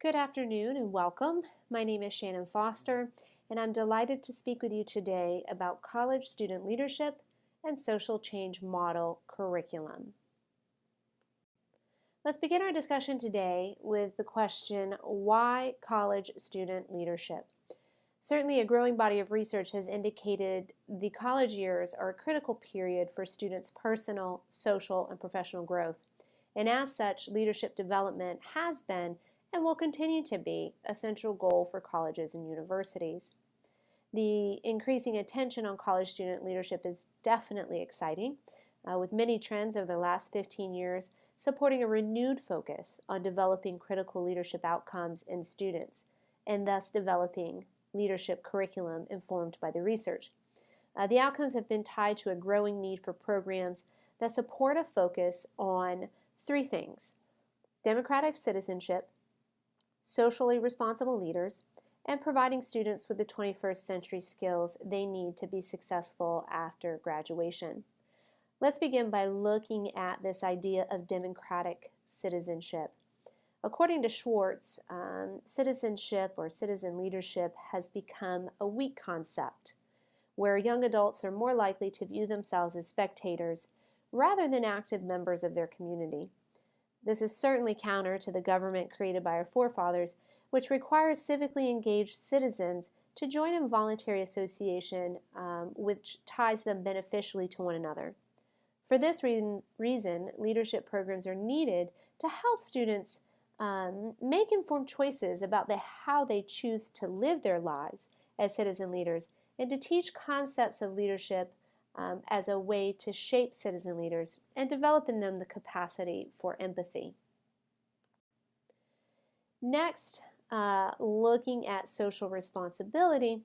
Good afternoon and welcome. My name is Shannon Foster, and I'm delighted to speak with you today about college student leadership and social change model curriculum. Let's begin our discussion today with the question, why college student leadership? Certainly, a growing body of research has indicated the college years are a critical period for students' personal, social, and professional growth. And as such, leadership development has been and will continue to be a central goal for colleges and universities. The increasing attention on college student leadership is definitely exciting, with many trends over the last 15 years supporting a renewed focus on developing critical leadership outcomes in students, and thus developing leadership curriculum informed by the research. The outcomes have been tied to a growing need for programs that support a focus on three things: democratic citizenship, socially responsible leaders, and providing students with the 21st century skills they need to be successful after graduation. Let's begin by looking at this idea of democratic citizenship. According to Schwartz, citizenship or citizen leadership has become a weak concept, where young adults are more likely to view themselves as spectators rather than active members of their community. This is certainly counter to the government created by our forefathers, which requires civically engaged citizens to join in voluntary association, which ties them beneficially to one another. For this reason, leadership programs are needed to help students make informed choices about how they choose to live their lives as citizen leaders, and to teach concepts of leadership as a way to shape citizen leaders and develop in them the capacity for empathy. Next, looking at social responsibility,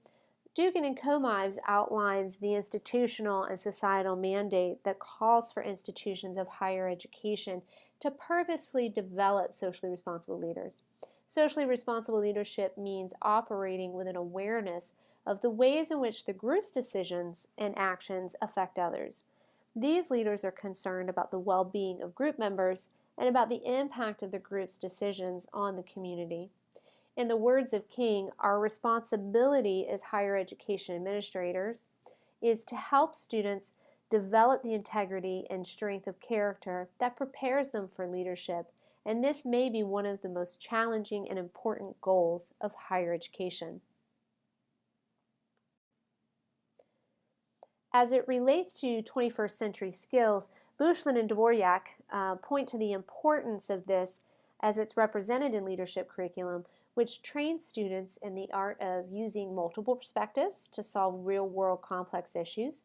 Dugan and Comives outlines the institutional and societal mandate that calls for institutions of higher education to purposely develop socially responsible leaders. Socially responsible leadership means operating with an awareness of the ways in which the group's decisions and actions affect others. These leaders are concerned about the well-being of group members and about the impact of the group's decisions on the community. In the words of King, our responsibility as higher education administrators is to help students develop the integrity and strength of character that prepares them for leadership, and this may be one of the most challenging and important goals of higher education. As it relates to 21st century skills, Bushland and Dvorak point to the importance of this as it's represented in leadership curriculum, which trains students in the art of using multiple perspectives to solve real-world complex issues.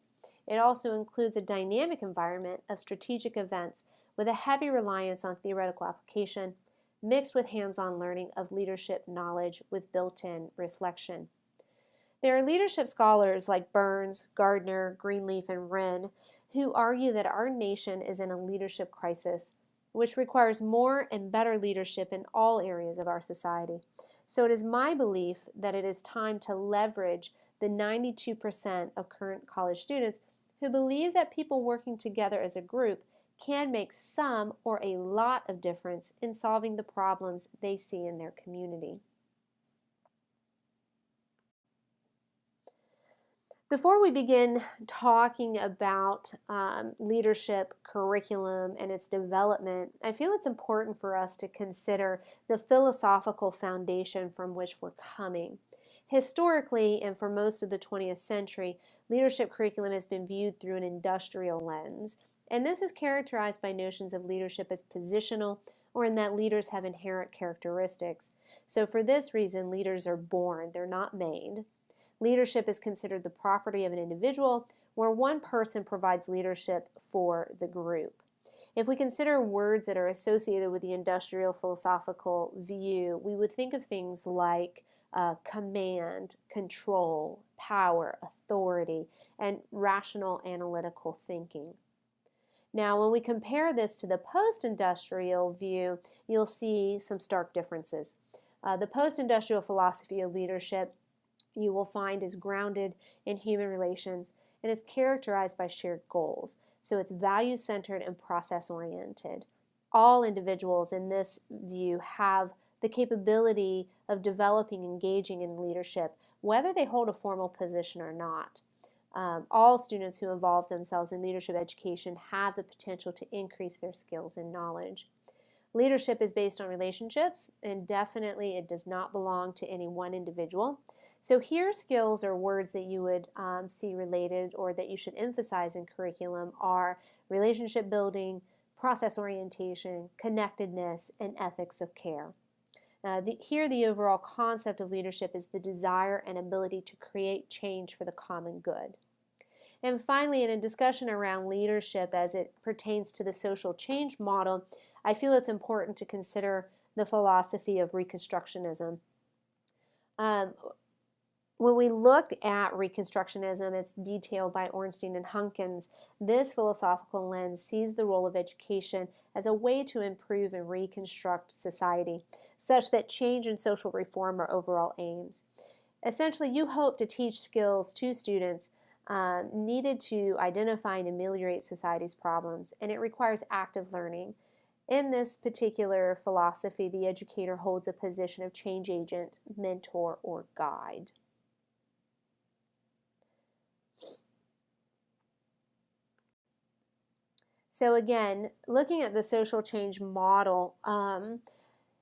It also includes a dynamic environment of strategic events with a heavy reliance on theoretical application, mixed with hands-on learning of leadership knowledge with built-in reflection. There are leadership scholars like Burns, Gardner, Greenleaf, and Wren who argue that our nation is in a leadership crisis, which requires more and better leadership in all areas of our society. So it is my belief that it is time to leverage the 92% of current college students who believe that people working together as a group can make some or a lot of difference in solving the problems they see in their community. Before we begin talking about leadership curriculum and its development, I feel it's important for us to consider the philosophical foundation from which we're coming. Historically, and for most of the 20th century, leadership curriculum has been viewed through an industrial lens, and this is characterized by notions of leadership as positional, or in that leaders have inherent characteristics. So for this reason, leaders are born, they're not made. Leadership is considered the property of an individual, where one person provides leadership for the group. If we consider words that are associated with the industrial philosophical view, we would think of things like command, control, power, authority, and rational analytical thinking. Now, when we compare this to the post-industrial view, you'll see some stark differences. The post-industrial philosophy of leadership you will find is grounded in human relations and is characterized by shared goals. So it's value-centered and process-oriented. All individuals in this view have the capability of developing, engaging in leadership, whether they hold a formal position or not. All students who involve themselves in leadership education have the potential to increase their skills and knowledge. Leadership is based on relationships, and definitely it does not belong to any one individual. So here, skills or words that you would see related or that you should emphasize in curriculum are relationship building, process orientation, connectedness, and ethics of care. Here, the overall concept of leadership is the desire and ability to create change for the common good. And finally, in a discussion around leadership as it pertains to the social change model, I feel it's important to consider the philosophy of Reconstructionism. When we look at Reconstructionism, it's detailed by Ornstein and Hunkins. This philosophical lens sees the role of education as a way to improve and reconstruct society, such that change and social reform are overall aims. Essentially, you hope to teach skills to students needed to identify and ameliorate society's problems, and it requires active learning. In this particular philosophy, the educator holds a position of change agent, mentor, or guide. So again, looking at the social change model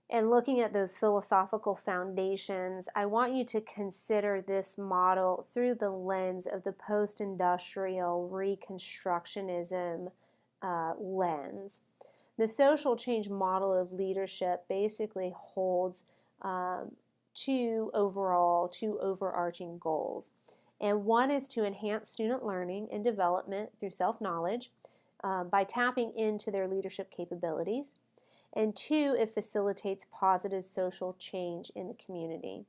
and looking at those philosophical foundations, I want you to consider this model through the lens of the post-industrial Reconstructionism lens. The social change model of leadership basically holds two overarching goals. And one is to enhance student learning and development through self-knowledge by tapping into their leadership capabilities. And two, it facilitates positive social change in the community.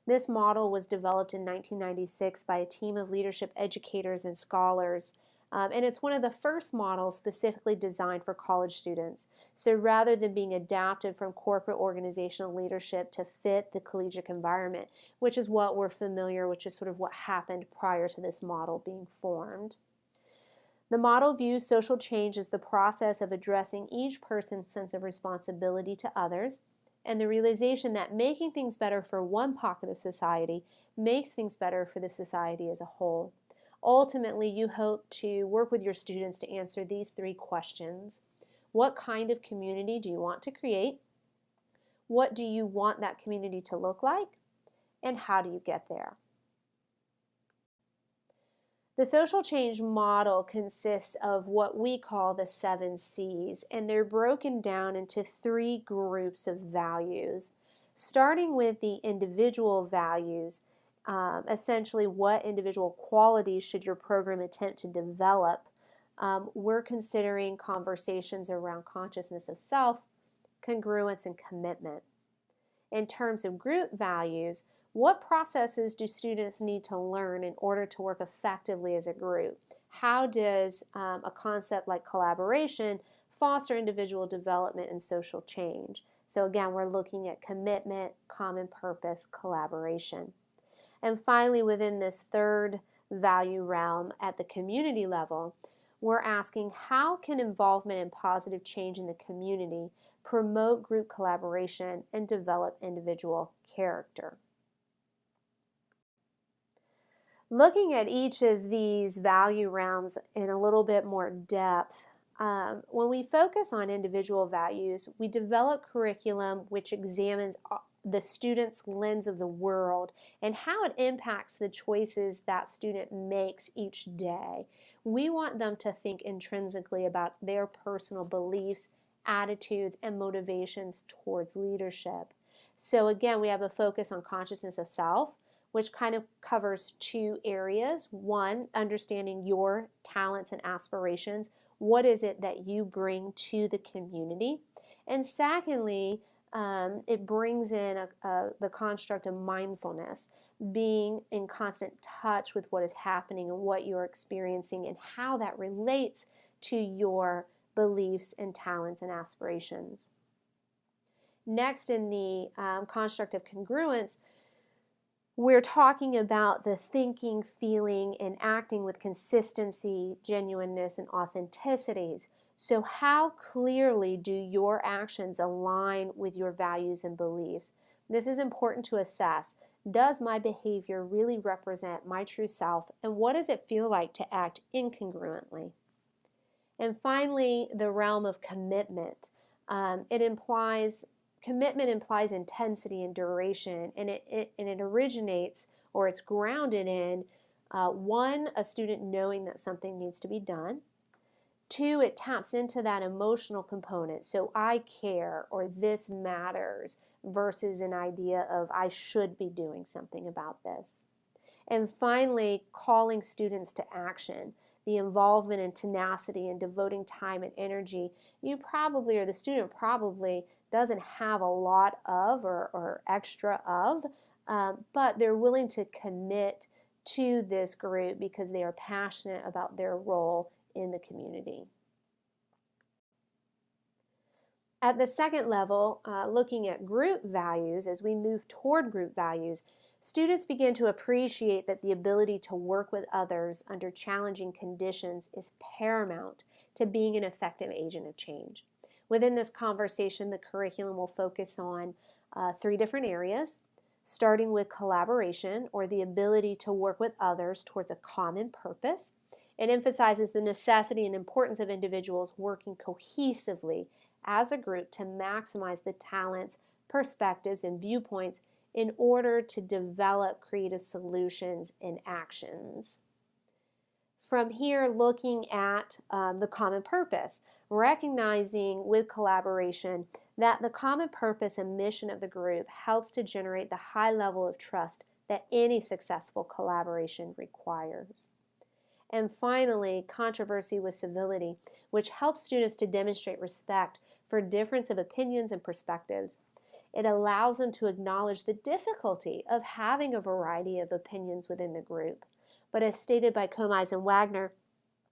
This model was developed in 1996 by a team of leadership educators and scholars, and it's one of the first models specifically designed for college students. So rather than being adapted from corporate organizational leadership to fit the collegiate environment, which is what we're familiar, which is sort of what happened prior to this model being formed. The model views social change as the process of addressing each person's sense of responsibility to others and the realization that making things better for one pocket of society makes things better for the society as a whole. Ultimately, you hope to work with your students to answer these three questions. What kind of community do you want to create? What do you want that community to look like? And how do you get there? The social change model consists of what we call the 7 C's, and they're broken down into 3 groups of values. Starting with the individual values, essentially what individual qualities should your program attempt to develop. We're considering conversations around consciousness of self, congruence, and commitment. In terms of group values, what processes do students need to learn in order to work effectively as a group? How does a concept like collaboration foster individual development and social change? So again, we're looking at commitment, common purpose, collaboration. And finally, within this third value realm at the community level, we're asking how can involvement in positive change in the community promote group collaboration and develop individual character? Looking at each of these value realms in a little bit more depth, when we focus on individual values, we develop curriculum which examines the student's lens of the world and how it impacts the choices that student makes each day. We want them to think intrinsically about their personal beliefs, attitudes, and motivations towards leadership. So again, we have a focus on consciousness of self, which kind of covers 2 areas. One, understanding your talents and aspirations. What is it that you bring to the community? And secondly, it brings in the construct of mindfulness, being in constant touch with what is happening and what you're experiencing and how that relates to your beliefs and talents and aspirations. Next, in the construct of congruence, we're talking about the thinking, feeling, and acting with consistency, genuineness, and authenticities. So how clearly do your actions align with your values and beliefs? This is important to assess. Does my behavior really represent my true self, and what does it feel like to act incongruently? And finally, the realm of commitment. Commitment implies intensity and duration, and it originates, or it's grounded in one, a student knowing that something needs to be done. Two, it taps into that emotional component. So I care, or this matters, versus an idea of I should be doing something about this. And finally, calling students to action, the involvement and tenacity and devoting time and energy you probably, or the student probably, doesn't have a lot of or extra of, but they're willing to commit to this group because they are passionate about their role in the community. At the second level, looking at group values, as we move toward group values, students begin to appreciate that the ability to work with others under challenging conditions is paramount to being an effective agent of change. Within this conversation, the curriculum will focus on three different areas, starting with collaboration, or the ability to work with others towards a common purpose. It emphasizes the necessity and importance of individuals working cohesively as a group to maximize the talents, perspectives, and viewpoints in order to develop creative solutions and actions. From here, looking at the common purpose, recognizing with collaboration that the common purpose and mission of the group helps to generate the high level of trust that any successful collaboration requires. And finally, controversy with civility, which helps students to demonstrate respect for difference of opinions and perspectives. It allows them to acknowledge the difficulty of having a variety of opinions within the group. But as stated by Comise and Wagner,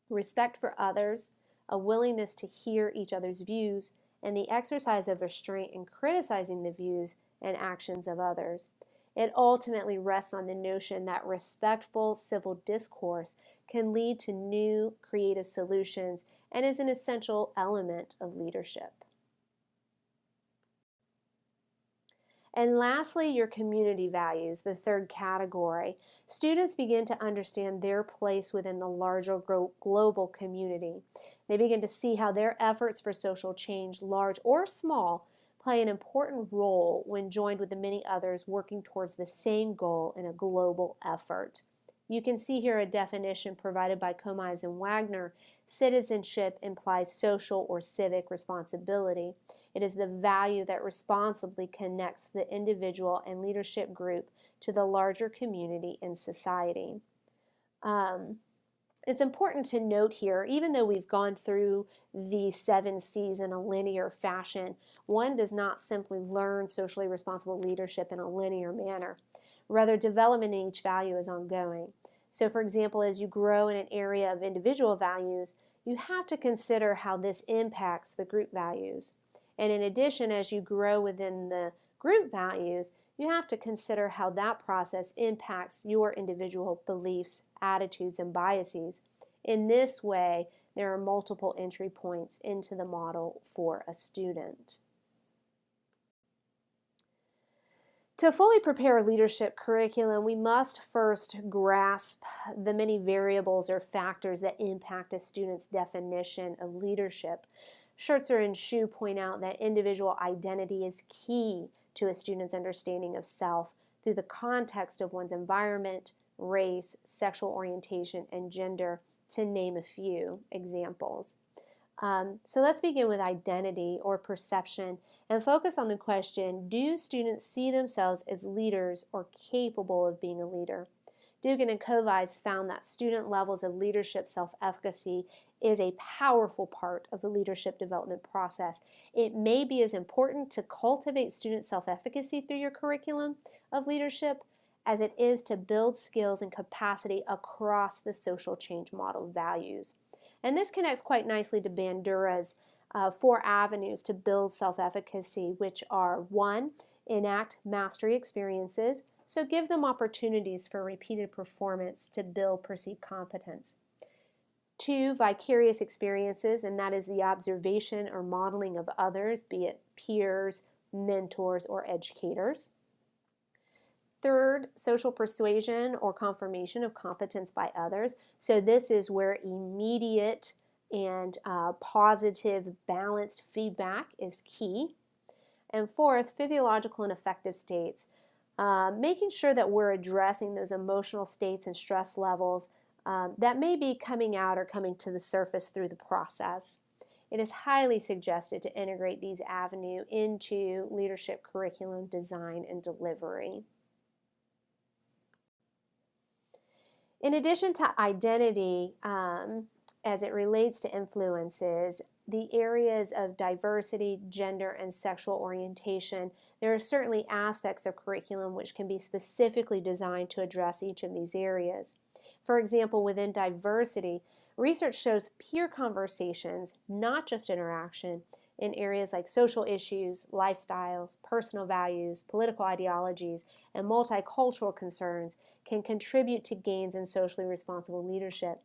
respect for others, a willingness to hear each other's views, and the exercise of restraint in criticizing the views and actions of others. It ultimately rests on the notion that respectful civil discourse can lead to new creative solutions and is an essential element of leadership. And lastly, your community values, the third category. Students begin to understand their place within the larger global community. They begin to see how their efforts for social change, large or small, play an important role when joined with the many others working towards the same goal in a global effort. You can see here a definition provided by Comise and Wagner. Citizenship implies social or civic responsibility. It is the value that responsibly connects the individual and leadership group to the larger community and society. It's important to note here, even though we've gone through the 7 C's in a linear fashion, one does not simply learn socially responsible leadership in a linear manner. Rather, development in each value is ongoing. So, for example, as you grow in an area of individual values, you have to consider how this impacts the group values. And in addition, as you grow within the group values, you have to consider how that process impacts your individual beliefs, attitudes, and biases. In this way, there are multiple entry points into the model for a student. To fully prepare a leadership curriculum, we must first grasp the many variables or factors that impact a student's definition of leadership. Schertzer and Shu point out that individual identity is key to a student's understanding of self through the context of one's environment, race, sexual orientation, and gender, to name a few examples. So let's begin with identity or perception and focus on the question, do students see themselves as leaders or capable of being a leader? Dugan and Comise found that student levels of leadership self-efficacy is a powerful part of the leadership development process. It may be as important to cultivate student self-efficacy through your curriculum of leadership as it is to build skills and capacity across the social change model values. And this connects quite nicely to Bandura's 4 avenues to build self-efficacy, which are 1, enact mastery experiences, so give them opportunities for repeated performance to build perceived competence. 2, vicarious experiences, and that is the observation or modeling of others, be it peers, mentors, or educators. 3rd, social persuasion or confirmation of competence by others. So this is where immediate and positive, balanced feedback is key. And 4th, physiological and affective states. Making sure that we're addressing those emotional states and stress levels that may be coming out or coming to the surface through the process. It is highly suggested to integrate these avenues into leadership curriculum design and delivery. In addition to identity, as it relates to influences, the areas of diversity, gender, and sexual orientation, there are certainly aspects of curriculum which can be specifically designed to address each of these areas. For example, within diversity, research shows peer conversations, not just interaction, in areas like social issues, lifestyles, personal values, political ideologies, and multicultural concerns can contribute to gains in socially responsible leadership.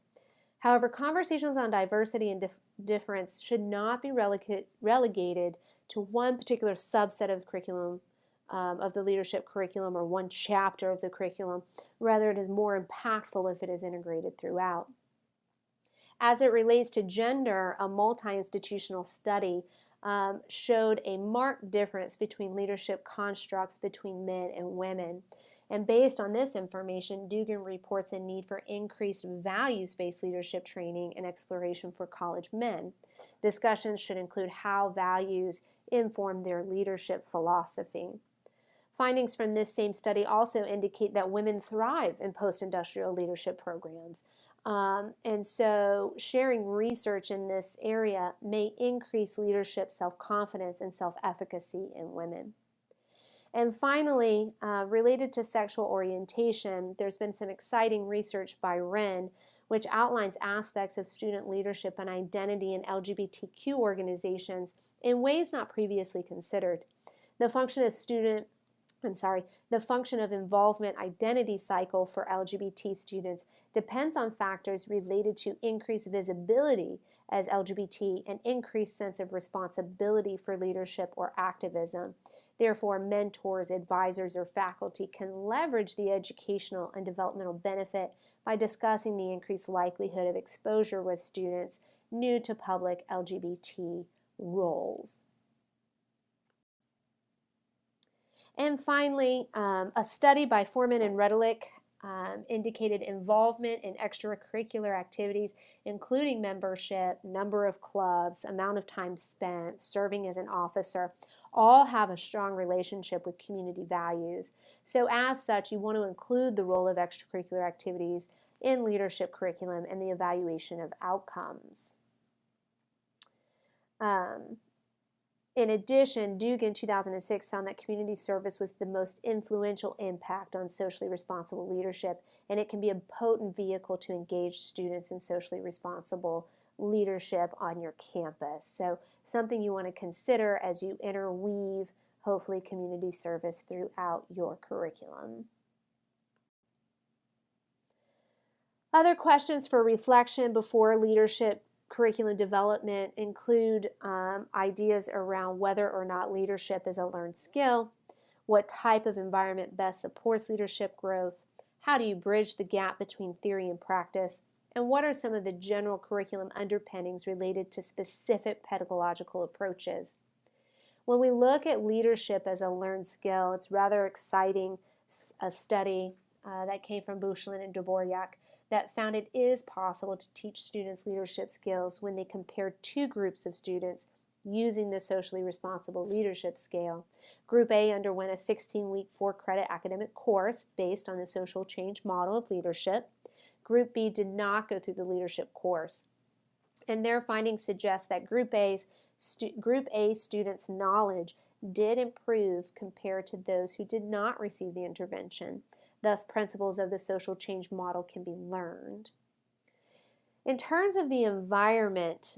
However, conversations on diversity and difference should not be relegated to one particular subset of the curriculum, of the leadership curriculum, or one chapter of the curriculum. Rather, it is more impactful if it is integrated throughout. As it relates to gender, a multi-institutional study showed a marked difference between leadership constructs between men and women. And based on this information, Dugan reports a need for increased values-based leadership training and exploration for college men. Discussions should include how values inform their leadership philosophy. Findings from this same study also indicate that women thrive in post-industrial leadership programs. And so sharing research in this area may increase leadership self-confidence and self-efficacy in women. And finally, related to sexual orientation, there's been some exciting research by Wren, which outlines aspects of student leadership and identity in LGBTQ organizations in ways not previously considered. The function of involvement identity cycle for LGBT students depends on factors related to increased visibility as LGBT and increased sense of responsibility for leadership or activism. Therefore, mentors, advisors, or faculty can leverage the educational and developmental benefit by discussing the increased likelihood of exposure with students new to public LGBT roles. And finally, a study by Foreman and Redlich indicated involvement in extracurricular activities, including membership, number of clubs, amount of time spent, serving as an officer, all have a strong relationship with community values. So as such, you want to include the role of extracurricular activities in leadership curriculum and the evaluation of outcomes. In addition, Dugan 2006 found that community service was the most influential impact on socially responsible leadership, and it can be a potent vehicle to engage students in socially responsible leadership on your campus. So something you want to consider as you interweave, hopefully, community service throughout your curriculum. Other questions for reflection before leadership curriculum development include ideas around whether or not leadership is a learned skill, what type of environment best supports leadership growth, how do you bridge the gap between theory and practice, and what are some of the general curriculum underpinnings related to specific pedagogical approaches. When we look at leadership as a learned skill, it's rather exciting, a study that came from Bushland and Dvorak that found it is possible to teach students leadership skills when they compare two groups of students using the socially responsible leadership scale. Group A underwent a 16-week 4-credit academic course based on the social change model of leadership. Group B did not go through the leadership course. And their findings suggest that Group A students' knowledge did improve compared to those who did not receive the intervention. Thus, principles of the social change model can be learned. In terms of the environment,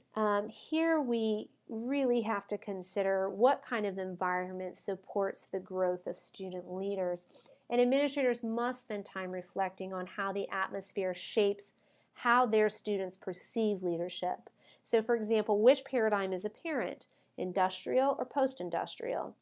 here we really have to consider what kind of environment supports the growth of student leaders. And administrators must spend time reflecting on how the atmosphere shapes how their students perceive leadership. So for example, which paradigm is apparent, industrial or post-industrial?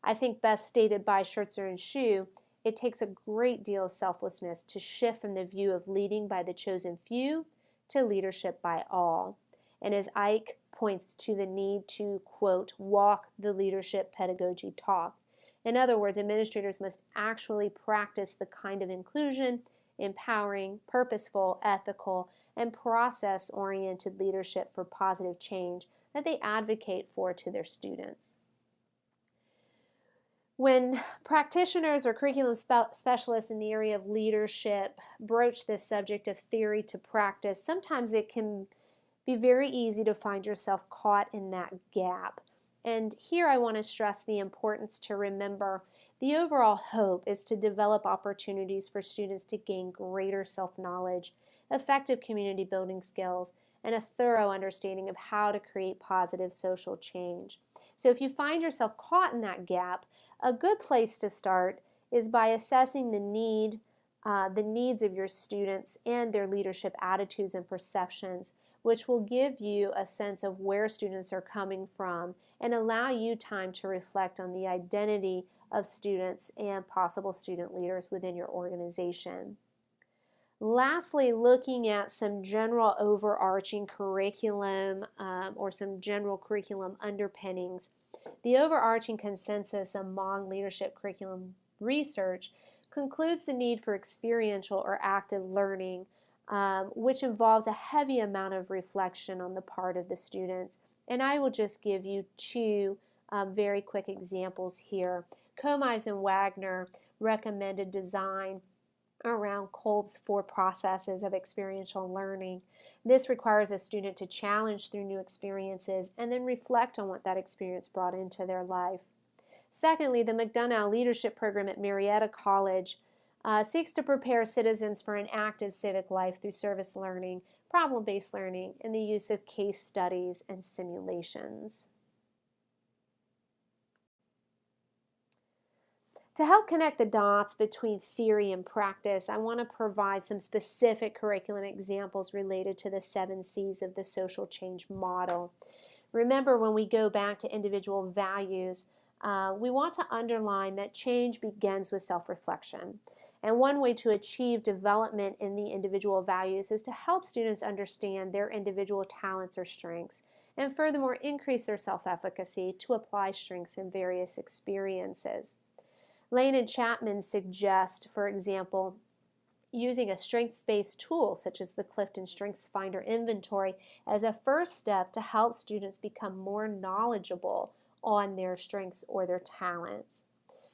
I think best stated by Schertzer and Shu, it takes a great deal of selflessness to shift from the view of leading by the chosen few to leadership by all. And as Ike points to the need to, quote, walk the leadership pedagogy talk. In other words, administrators must actually practice the kind of inclusion, empowering, purposeful, ethical, and process-oriented leadership for positive change that they advocate for to their students. When practitioners or curriculum specialists in the area of leadership broach this subject of theory to practice, sometimes it can be very easy to find yourself caught in that gap. And here I want to stress the importance to remember the overall hope is to develop opportunities for students to gain greater self-knowledge, effective community building skills, and a thorough understanding of how to create positive social change. So if you find yourself caught in that gap, a good place to start is by assessing the needs of your students and their leadership attitudes and perceptions, which will give you a sense of where students are coming from and allow you time to reflect on the identity of students and possible student leaders within your organization. Lastly, looking at some general overarching curriculum or some general curriculum underpinnings, the overarching consensus among leadership curriculum research concludes the need for experiential or active learning, which involves a heavy amount of reflection on the part of the students. And I will just give you two very quick examples here. Comize and Wagner recommended design around Kolb's 4 processes of experiential learning. This requires a student to challenge through new experiences and then reflect on what that experience brought into their life. Secondly, the McDonough Leadership Program at Marietta College seeks to prepare citizens for an active civic life through service learning, problem-based learning, and the use of case studies and simulations. To help connect the dots between theory and practice, I want to provide some specific curriculum examples related to the 7 C's of the social change model. Remember, when we go back to individual values, we want to underline that change begins with self-reflection. And one way to achieve development in the individual values is to help students understand their individual talents or strengths, and furthermore increase their self-efficacy to apply strengths in various experiences. Lane and Chapman suggest, for example, using a strengths-based tool such as the Clifton Strengths Finder inventory as a first step to help students become more knowledgeable on their strengths or their talents.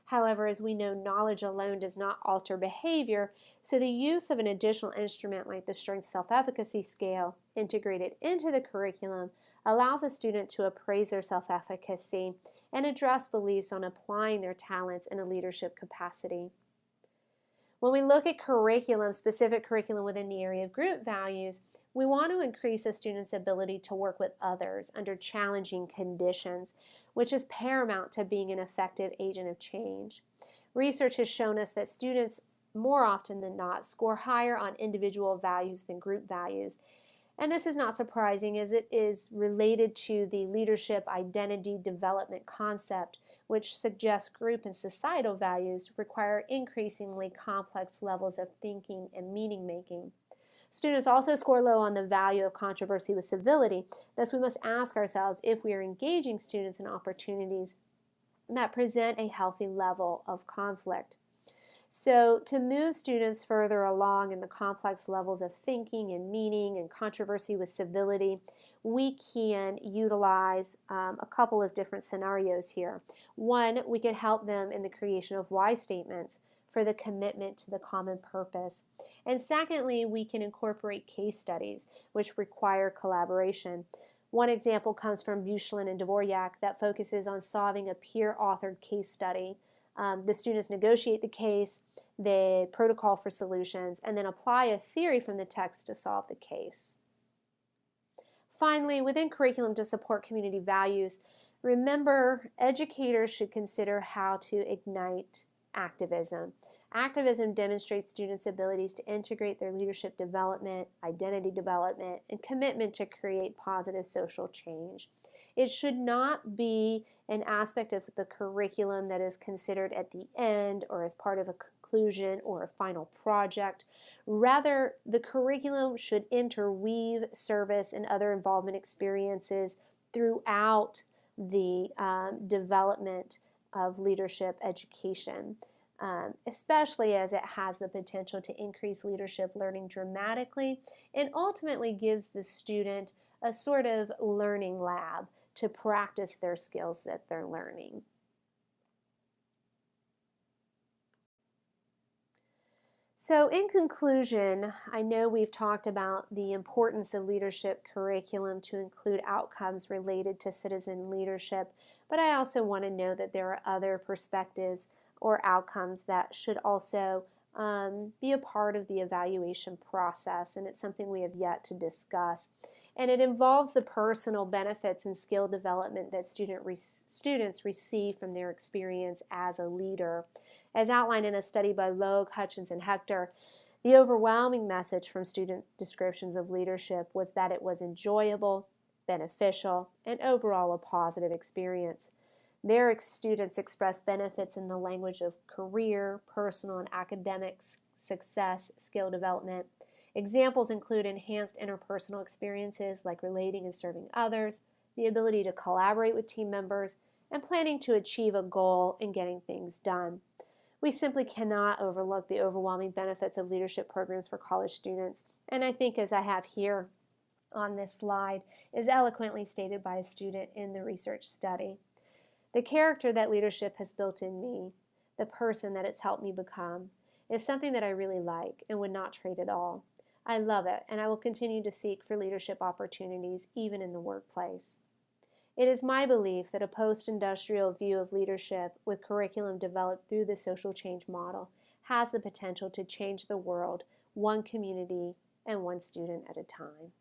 However, as we know, knowledge alone does not alter behavior, so the use of an additional instrument like the Strengths Self-Efficacy Scale integrated into the curriculum allows a student to appraise their self-efficacy and address beliefs on applying their talents in a leadership capacity. When we look at curriculum, specific curriculum within the area of group values, we want to increase a student's ability to work with others under challenging conditions, which is paramount to being an effective agent of change. Research has shown us that students, more often than not, score higher on individual values than group values. And this is not surprising, as it is related to the leadership identity development concept, which suggests group and societal values require increasingly complex levels of thinking and meaning making. Students also score low on the value of controversy with civility. Thus, we must ask ourselves if we are engaging students in opportunities that present a healthy level of conflict. So to move students further along in the complex levels of thinking and meaning and controversy with civility, we can utilize a couple of different scenarios here. One, we can help them in the creation of why statements for the commitment to the common purpose. And secondly, we can incorporate case studies, which require collaboration. One example comes from Buchlin and Dvorak that focuses on solving a peer-authored case study. The students negotiate the case, they protocol for solutions, and then apply a theory from the text to solve the case. Finally, within curriculum to support community values, remember educators should consider how to ignite activism. Activism demonstrates students' abilities to integrate their leadership development, identity development, and commitment to create positive social change. It should not be an aspect of the curriculum that is considered at the end or as part of a conclusion or a final project. Rather, the curriculum should interweave service and other involvement experiences throughout the development of leadership education, especially as it has the potential to increase leadership learning dramatically and ultimately gives the student a sort of learning lab to practice their skills that they're learning. So in conclusion, I know we've talked about the importance of leadership curriculum to include outcomes related to citizen leadership, but I also want to know that there are other perspectives or outcomes that should also be a part of the evaluation process, and it's something we have yet to discuss. And it involves the personal benefits and skill development that students receive from their experience as a leader. As outlined in a study by Logue, Hutchins, and Hector, the overwhelming message from student descriptions of leadership was that it was enjoyable, beneficial, and overall a positive experience. Their students expressed benefits in the language of career, personal, and academic success, skill development. Examples include enhanced interpersonal experiences like relating and serving others, the ability to collaborate with team members, and planning to achieve a goal and getting things done. We simply cannot overlook the overwhelming benefits of leadership programs for college students, and I think, as I have here on this slide, is eloquently stated by a student in the research study. The character that leadership has built in me, the person that it's helped me become, is something that I really like and would not trade at all. I love it, and I will continue to seek for leadership opportunities even in the workplace. It is my belief that a post-industrial view of leadership with curriculum developed through the social change model has the potential to change the world one community and one student at a time.